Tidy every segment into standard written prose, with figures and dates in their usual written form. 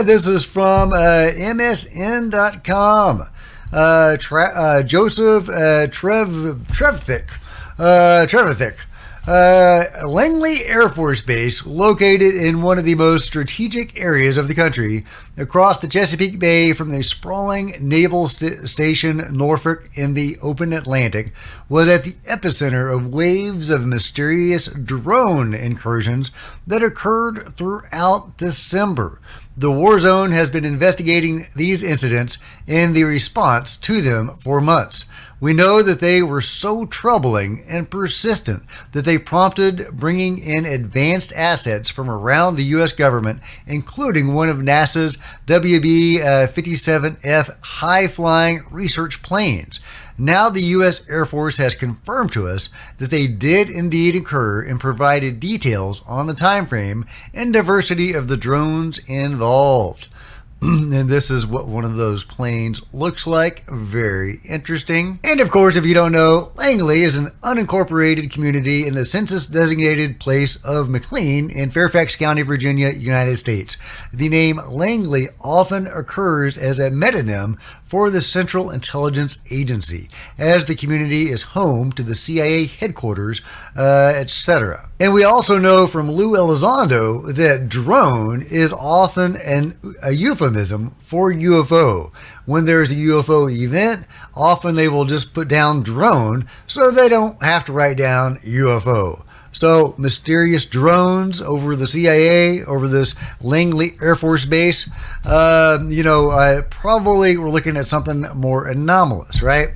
This is from MSN.com. Joseph Trevithick. Langley Air Force Base, located in one of the most strategic areas of the country, across the Chesapeake Bay from the sprawling naval station Norfolk in the open Atlantic, was at the epicenter of waves of mysterious drone incursions that occurred throughout December. The war zone has been investigating these incidents and the response to them for months. We know that they were so troubling and persistent that they prompted bringing in advanced assets from around the U.S. government, including one of NASA's WB-57F high-flying research planes. Now the U.S. Air Force has confirmed to us that they did indeed occur and provided details on the time frame and diversity of the drones involved. And this is what one of those planes looks like. Very interesting. And of course, if you don't know, Langley is an unincorporated community in the census-designated place of McLean in Fairfax County, Virginia, United States. The name Langley often occurs as a metonym for the Central Intelligence Agency, as the community is home to the CIA headquarters, etc. And we also know from Lou Elizondo that drone is often a euphemism for UFO. When there's a UFO event, often they will just put down drone so they don't have to write down UFO. So, mysterious drones over the CIA, over this Langley Air Force Base, probably we're looking at something more anomalous, right?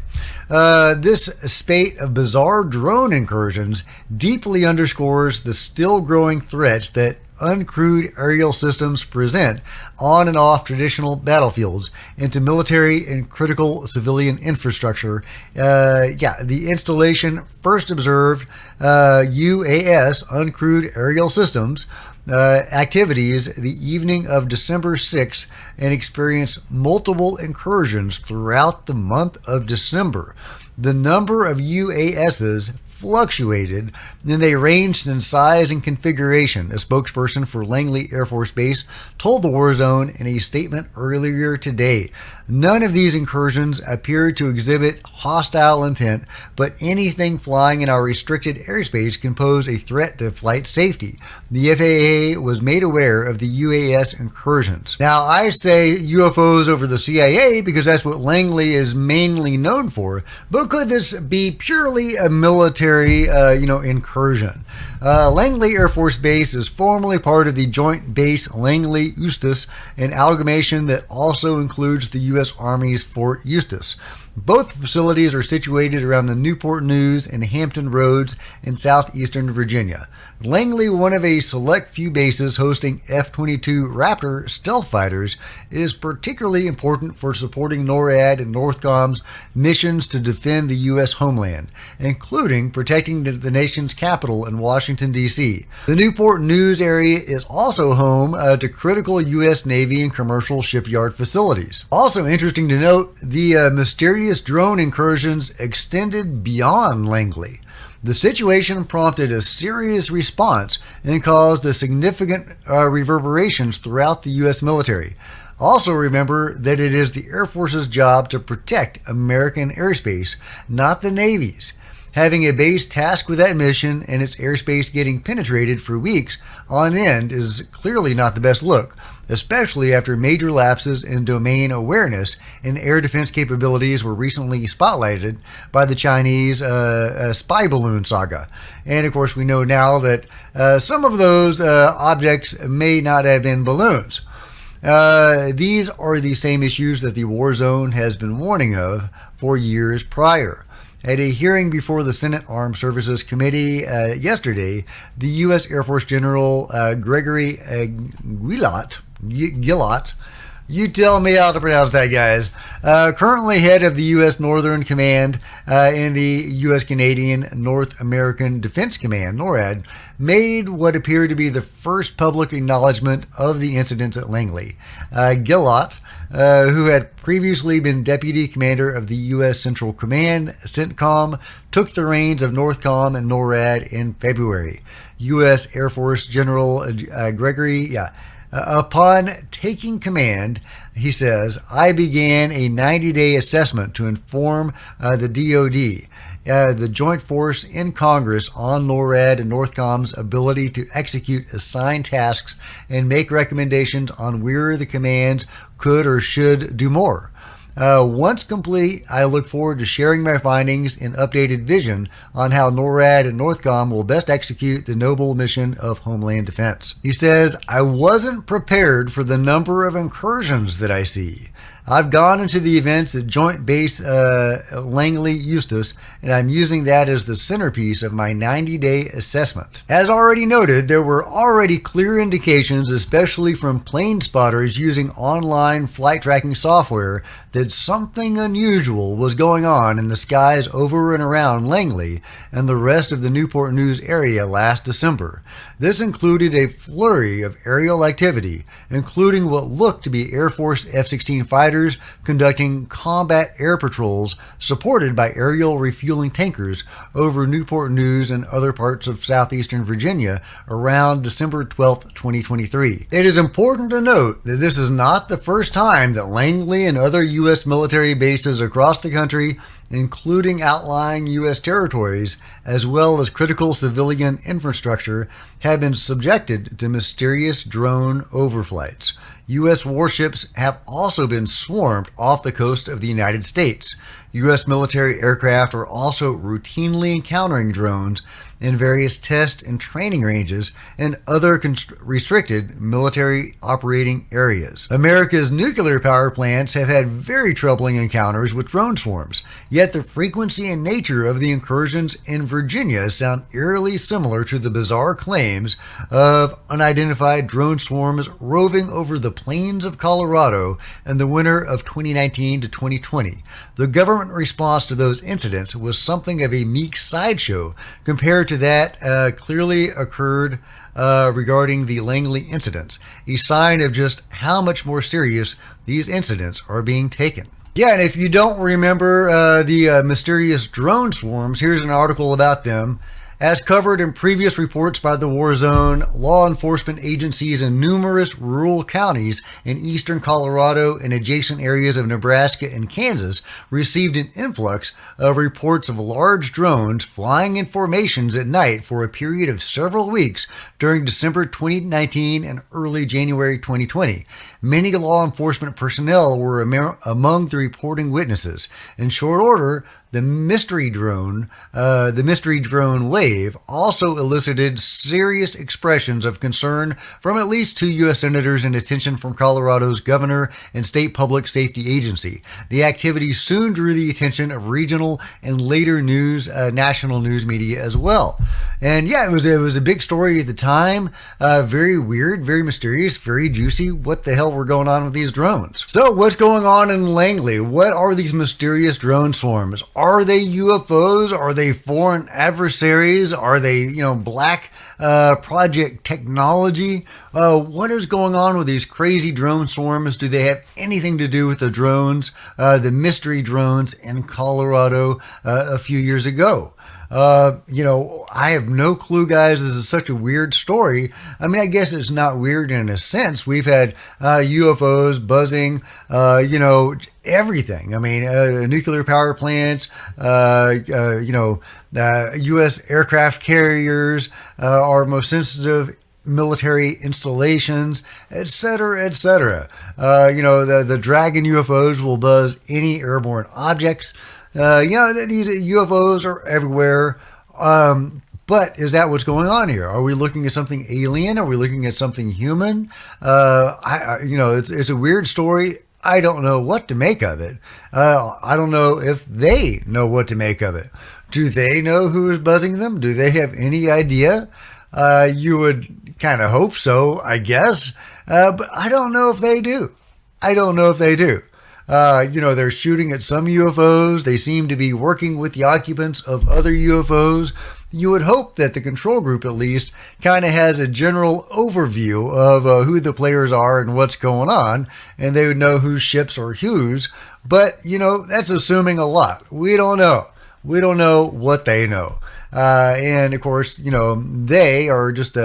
This spate of bizarre drone incursions deeply underscores the still growing threats that uncrewed aerial systems present on and off traditional battlefields into military and critical civilian infrastructure. The installation first observed UAS, uncrewed aerial systems, activities the evening of December 6th and experienced multiple incursions throughout the month of December. The number of UASs fluctuated, and they ranged in size and configuration. A spokesperson for Langley Air Force Base told the War Zone in a statement earlier today. None of these incursions appeared to exhibit hostile intent, but anything flying in our restricted airspace can pose a threat to flight safety. The FAA was made aware of the UAS incursions. Now, I say UFOs over the CIA because that's what Langley is mainly known for, but could this be purely a military, incursion? Langley Air Force Base is formerly part of the Joint Base Langley-Eustis, an amalgamation that also includes the U.S. Army's Fort Eustis. Both facilities are situated around the Newport News and Hampton Roads in southeastern Virginia. Langley, one of a select few bases hosting F-22 Raptor stealth fighters, is particularly important for supporting NORAD and NORTHCOM's missions to defend the U.S. homeland, including protecting the nation's capital in Washington, D.C. The Newport News area is also home to critical U.S. Navy and commercial shipyard facilities. Also interesting to note, the mysterious drone incursions extended beyond Langley. The situation prompted a serious response and caused a significant reverberations throughout the U.S. military. Also remember that it is the Air Force's job to protect American airspace, not the Navy's. Having a base tasked with that mission and its airspace getting penetrated for weeks on end is clearly not the best look, especially after major lapses in domain awareness and air defense capabilities were recently spotlighted by the Chinese spy balloon saga. And of course, we know now that some of those objects may not have been balloons. These are the same issues that the War Zone has been warning of for years prior. At a hearing before the Senate Armed Services Committee yesterday, the U.S. Air Force General Gregory Guillotte, you tell me how to pronounce that, guys, currently head of the U.S. Northern Command in the U.S. Canadian North American Defense Command, NORAD, made what appeared to be the first public acknowledgement of the incidents at Langley. Guillotte, who had previously been deputy commander of the U.S. Central Command, CENTCOM, took the reins of NORTHCOM and NORAD in February. U.S. Air Force General Gregory Upon taking command, he says, I began a 90-day assessment to inform the DoD, the Joint Force in Congress, on NORAD and NORTHCOM's ability to execute assigned tasks and make recommendations on where the commands could or should do more. Once complete, I look forward to sharing my findings and updated vision on how NORAD and NORTHCOM will best execute the noble mission of Homeland Defense. He says, I wasn't prepared for the number of incursions that I see. I've gone into the events at Joint Base Langley Eustis, and I'm using that as the centerpiece of my 90-day assessment. As already noted, there were already clear indications, especially from plane spotters using online flight tracking software, that something unusual was going on in the skies over and around Langley and the rest of the Newport News area last December. This included a flurry of aerial activity, including what looked to be Air Force F-16 fighters conducting combat air patrols supported by aerial refueling tankers over Newport News and other parts of southeastern Virginia around December 12, 2023. It is important to note that this is not the first time that Langley and other U.S. military bases across the country, including outlying U.S. territories, as well as critical civilian infrastructure, have been subjected to mysterious drone overflights. U.S. warships have also been swarmed off the coast of the United States. U.S. military aircraft are also routinely encountering drones in various test and training ranges and other restricted military operating areas. America's nuclear power plants have had very troubling encounters with drone swarms, yet the frequency and nature of the incursions in Virginia sound eerily similar to the bizarre claims of unidentified drone swarms roving over the plains of Colorado in the winter of 2019 to 2020. The government response to those incidents was something of a meek sideshow compared to that clearly occurred regarding the Langley incidents, a sign of just how much more serious these incidents are being taken. Yeah, and if you don't remember the mysterious drone swarms, here's an article about them. As covered in previous reports by the War Zone, law enforcement agencies in numerous rural counties in eastern Colorado and adjacent areas of Nebraska and Kansas received an influx of reports of large drones flying in formations at night for a period of several weeks during December 2019 and early January 2020. Many law enforcement personnel were among the reporting witnesses. In short order, the mystery drone wave also elicited serious expressions of concern from at least 2 U.S. senators and attention from Colorado's governor and state public safety agency. The activity soon drew the attention of regional and later national news media as well. And yeah, it was a big story at the time. Very weird, very mysterious, very juicy. What the hell were going on with these drones? So what's going on in Langley? What are these mysterious drone swarms? Are they UFOs? Are they foreign adversaries? Are they, black project technology? What is going on with these crazy drone swarms? Do they have anything to do with the drones, the mystery drones in Colorado a few years ago? I have no clue, guys. This is such a weird story. I mean, I guess it's not weird in a sense. We've had UFOs buzzing, everything. I mean, nuclear power plants, U.S. aircraft carriers, our most sensitive military installations, etc., etc. The Dragon UFOs will buzz any airborne objects. These UFOs are everywhere. But is that what's going on here? Are we looking at something alien? Are we looking at something human? It's a weird story. I don't know what to make of it. I don't know if they know what to make of it. Do they know who is buzzing them? Do they have any idea? You would kind of hope so, I guess. But I don't know if they do. They're shooting at some UFOs. They seem to be working with the occupants of other UFOs. You would hope that the control group at least kind of has a general overview of who the players are and what's going on, and they would know whose ships are whose. But, that's assuming a lot. We don't know. We don't know what they know. And of course, they are just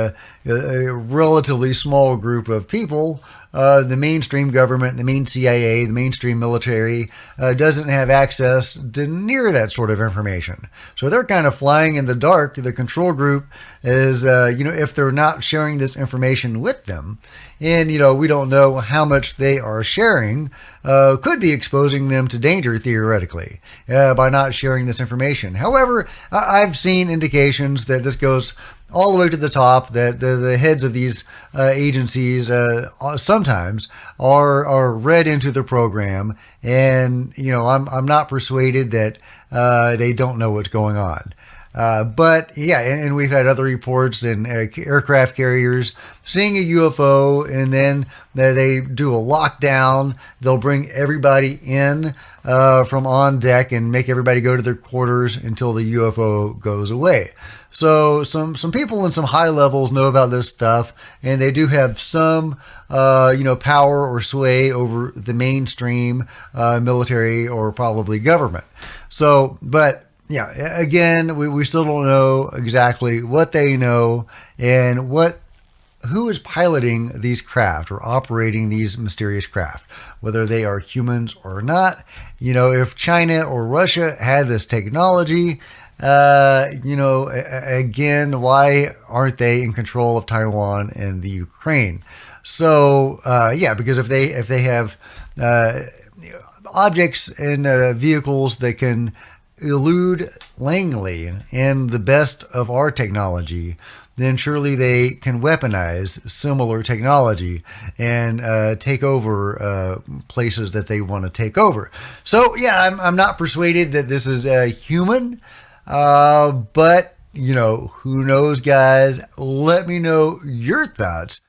a relatively small group of people. The mainstream government, the main CIA, the mainstream military doesn't have access to near that sort of information. So they're kind of flying in the dark. The control group is, if they're not sharing this information with them, and, we don't know how much they are sharing, could be exposing them to danger theoretically by not sharing this information. However, I've seen indications that this goes all the way to the top, that the heads of these agencies sometimes are read into the program, and I'm not persuaded that they don't know what's going on. But yeah, and we've had other reports in aircraft carriers seeing a UFO, and then they do a lockdown. They'll bring everybody in from on deck and make everybody go to their quarters until the UFO goes away. So some people in some high levels know about this stuff, and they do have some power or sway over the mainstream military or probably government. So, but yeah, again, we still don't know exactly what they know and who is piloting these craft or operating these mysterious craft, whether they are humans or not. If China or Russia had this technology, again, why aren't they in control of Taiwan and the Ukraine? So, because if they have objects and vehicles that can elude Langley and the best of our technology, then surely they can weaponize similar technology and take over places that they want to take over. So yeah, I'm not persuaded that this is human, but who knows, guys? Let me know your thoughts